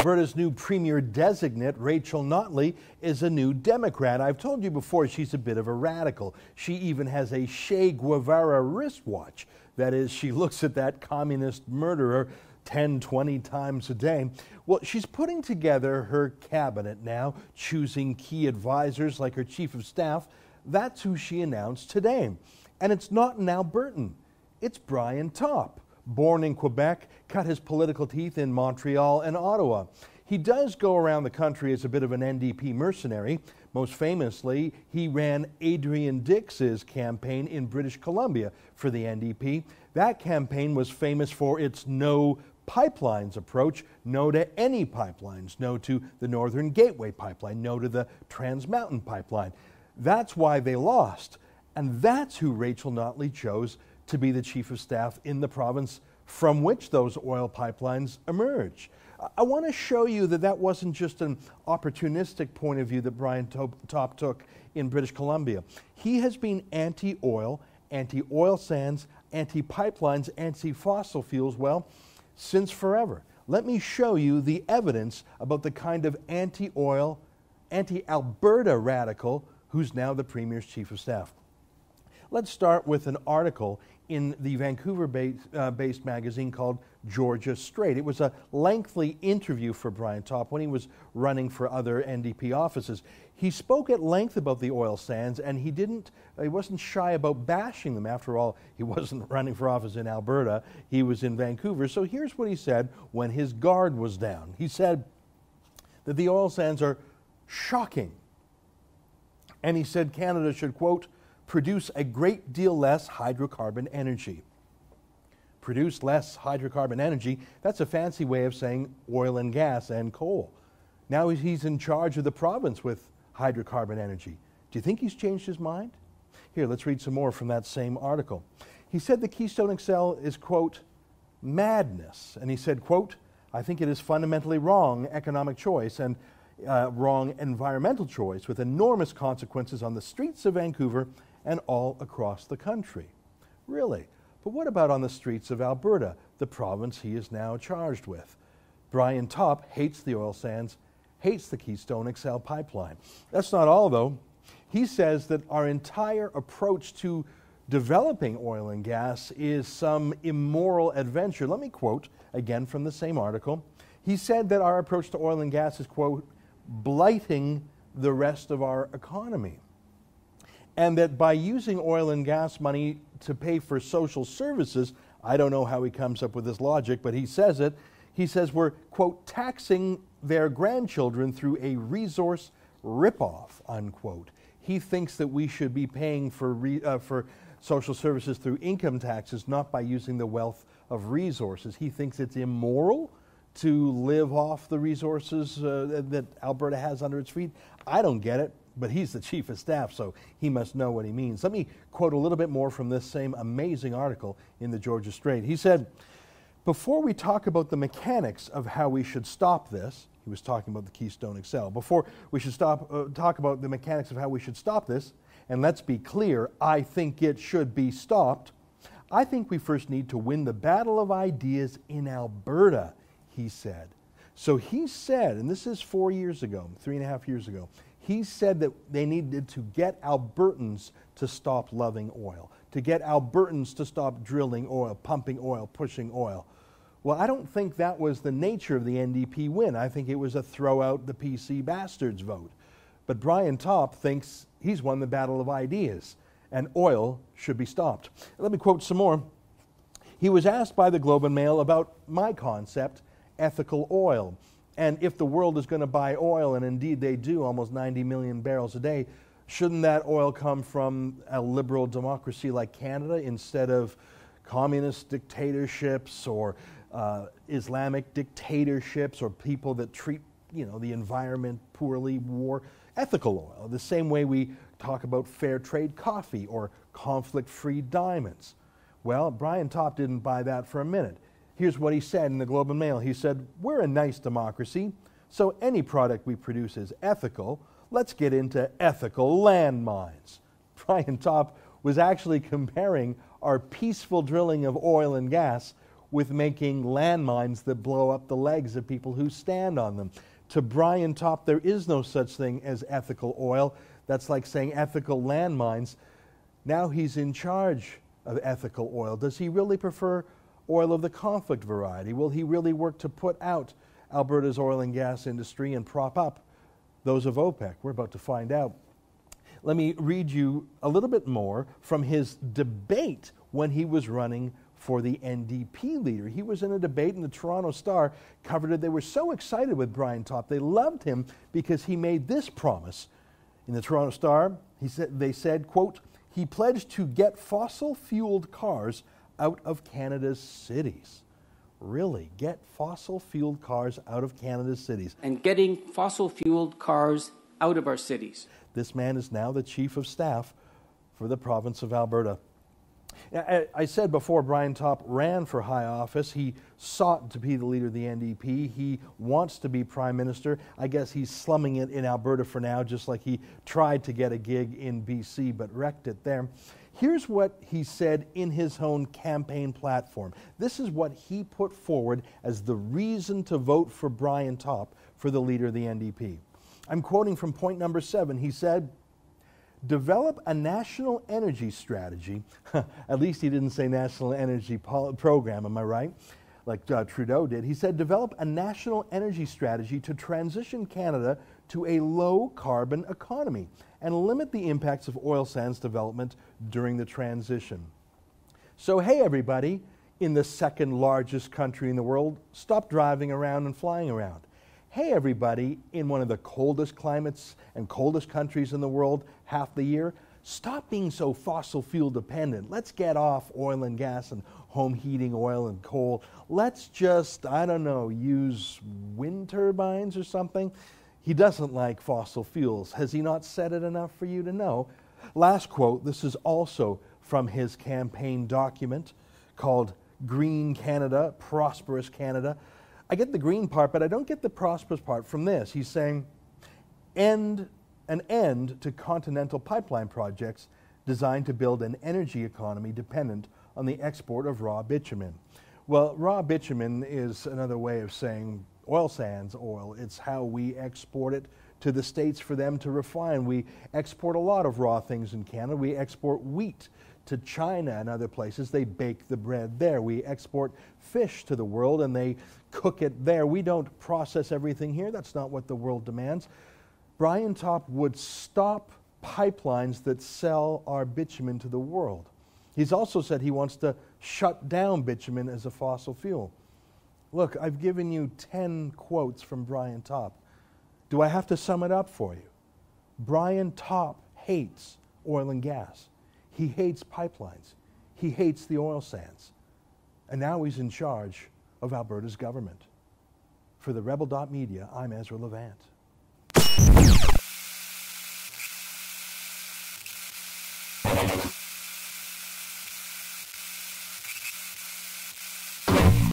Alberta's new Premier designate, Rachel Notley, is a new Democrat. I've told you before she's a bit of a radical. She even has a Che Guevara wristwatch. That is, she looks at that communist murderer 10, 20 times a day. Well, she's putting together her cabinet now, choosing key advisors like her chief of staff. That's who she announced today. And it's not an Albertan. It's Brian Topp. Born in Quebec, cut his political teeth in Montreal and Ottawa. He does go around the country as a bit of an NDP mercenary. Most famously, he ran Adrian Dix's campaign in British Columbia for the NDP. That campaign was famous for its no pipelines approach, no to any pipelines, no to the Northern Gateway pipeline, no to the Trans Mountain pipeline. That's why they lost. And that's who Rachel Notley chose to be the chief of staff in the province from which those oil pipelines emerge. I want to show you that that wasn't just an opportunistic point of view that Brian Topp took in British Columbia. He has been anti-oil, anti-oil sands, anti-pipelines, anti-fossil fuels, well, since forever. Let me show you the evidence about the kind of anti-oil, anti-Alberta radical who's now the Premier's chief of staff. Let's start with an article in the Vancouver-based magazine called Georgia Straight. It was a lengthy interview for Brian Topp when he was running for other NDP offices. He spoke at length about the oil sands, and he wasn't shy about bashing them. After all, he wasn't running for office in Alberta. He was in Vancouver. So here's what he said when his guard was down. He said that the oil sands are shocking. And he said Canada should, quote, produce a great deal less hydrocarbon energy. Produce less hydrocarbon energy, that's a fancy way of saying oil and gas and coal. Now he's in charge of the province with hydrocarbon energy. Do you think he's changed his mind? Here, let's read some more from that same article. He said the Keystone XL is, quote, madness. And he said, quote, I think it is fundamentally wrong economic choice and wrong environmental choice with enormous consequences on the streets of Vancouver and all across the country. Really? But what about on the streets of Alberta, the province he is now charged with? Brian Topp hates the oil sands, hates the Keystone XL pipeline. That's not all, though. He says that our entire approach to developing oil and gas is some immoral adventure. Let me quote again from the same article. He said that our approach to oil and gas is, quote, blighting the rest of our economy. And that by using oil and gas money to pay for social services, I don't know how he comes up with this logic, but he says it. He says we're, quote, taxing their grandchildren through a resource ripoff, unquote. He thinks that we should be paying for social services through income taxes, not by using the wealth of resources. He thinks it's immoral to live off the resources that Alberta has under its feet. I don't get it. But he's the chief of staff, so he must know what he means. Let me quote a little bit more from this same amazing article in the Georgia Straight. He said, before we talk about the mechanics of how we should stop this, he was talking about the Keystone XL, before we should talk about the mechanics of how we should stop this, and let's be clear, I think it should be stopped, I think we first need to win the battle of ideas in Alberta, he said. So he said, and this is 4 years ago, 3.5 years ago, he said that they needed to get Albertans to stop loving oil, to get Albertans to stop drilling oil, pumping oil, pushing oil. Well, I don't think that was the nature of the NDP win. I think it was a throw out the PC bastards vote. But Brian Topp thinks he's won the battle of ideas, and oil should be stopped. Let me quote some more. He was asked by the Globe and Mail about my concept, ethical oil. And if the world is going to buy oil, and indeed they do, almost 90 million barrels a day, shouldn't that oil come from a liberal democracy like Canada instead of communist dictatorships or Islamic dictatorships or people that treat, the environment poorly, war? Ethical oil, the same way we talk about fair trade coffee or conflict-free diamonds. Well, Brian Topp didn't buy that for a minute. Here's what he said in the Globe and Mail. He said, we're a nice democracy, so any product we produce is ethical. Let's get into ethical landmines. Brian Topp was actually comparing our peaceful drilling of oil and gas with making landmines that blow up the legs of people who stand on them. To Brian Topp, there is no such thing as ethical oil. That's like saying ethical landmines. Now he's in charge of ethical oil. Does he really prefer oil of the conflict variety? Will he really work to put out Alberta's oil and gas industry and prop up those of OPEC? We're about to find out. Let me read you a little bit more from his debate when he was running for the NDP leader. He was in a debate, and the Toronto Star covered it. They were so excited with Brian Topp. They loved him because he made this promise. In the Toronto Star, they said, quote, he pledged to get fossil-fueled cars out of Canada's cities. Really, get fossil-fueled cars out of Canada's cities. And getting fossil-fueled cars out of our cities. This man is now the Chief of Staff for the province of Alberta. I said before, Brian Topp ran for high office. He sought to be the leader of the NDP. He wants to be Prime Minister. I guess he's slumming it in Alberta for now, just like he tried to get a gig in BC but wrecked it there. Here's what he said in his own campaign platform. This is what he put forward as the reason to vote for Brian Topp for the leader of the NDP. I'm quoting from point number 7. He said, develop a national energy strategy. At least he didn't say national energy program, am I right? Like Trudeau did. He said, develop a national energy strategy to transition Canada to a low-carbon economy and limit the impacts of oil sands development during the transition. So, hey, everybody, in the second largest country in the world, stop driving around and flying around. Hey, everybody, in one of the coldest climates and coldest countries in the world half the year, stop being so fossil fuel dependent. Let's get off oil and gas and home heating oil and coal. Let's just, I don't know, use wind turbines or something. He doesn't like fossil fuels. Has he not said it enough for you to know? Last quote, this is also from his campaign document called Green Canada, Prosperous Canada. I get the green part, but I don't get the prosperous part from this. He's saying, an end to continental pipeline projects designed to build an energy economy dependent on the export of raw bitumen. Well, raw bitumen is another way of saying oil sands oil. It's how we export it to the States for them to refine. We export a lot of raw things in Canada. We export wheat to China and other places. They bake the bread there. We export fish to the world and they cook it there. We don't process everything here. That's not what the world demands. Brian Topp would stop pipelines that sell our bitumen to the world. He's also said he wants to shut down bitumen as a fossil fuel. Look, I've given you 10 quotes from Brian Topp. Do I have to sum it up for you? Brian Topp hates oil and gas. He hates pipelines. He hates the oil sands. And now he's in charge of Alberta's government. For TheRebel.media, I'm Ezra Levant.